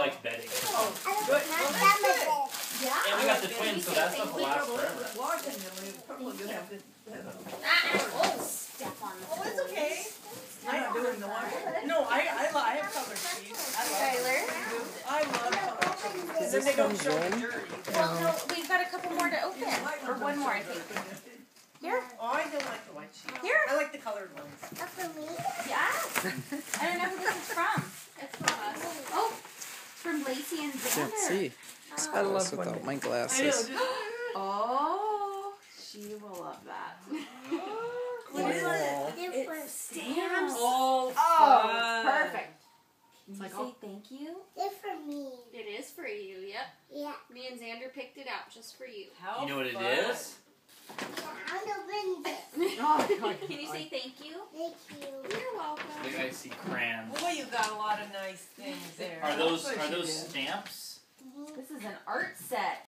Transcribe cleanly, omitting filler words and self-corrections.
likes bedding. Oh, good. Well, that's good. Yeah. And we got the twins, so that stuff will last forever. Washing them, we probably have to. Oh, step on the Oh, it's okay. I'm not doing the washing. No, I have colored sheets. Tyler? I love colored sheets. Because then they don't show dirty. Well, no, we've got a couple more to open. Or one more, I think. Here. Oh, I don't like the white sheets. Here. I like the colored ones. Not for me. Yeah. I don't know who this is from. It's from us. Oh, from Lacey and Xander. Can't see. It's I love close without my I know. glasses. Oh, she will love that. What is it? Different. Stamps. Oh, Oh, perfect. Can you like, say oh. thank you? They're for me. It is for you, yep. Yeah. Me and Xander picked it out just for you. How You know what it fun. is? I'm open this. Oh, Can you say thank you? Thank you. You're welcome. Like I see crayons. Boy, you got a lot of nice things there. Are those Of course you those did. stamps? this is an art set.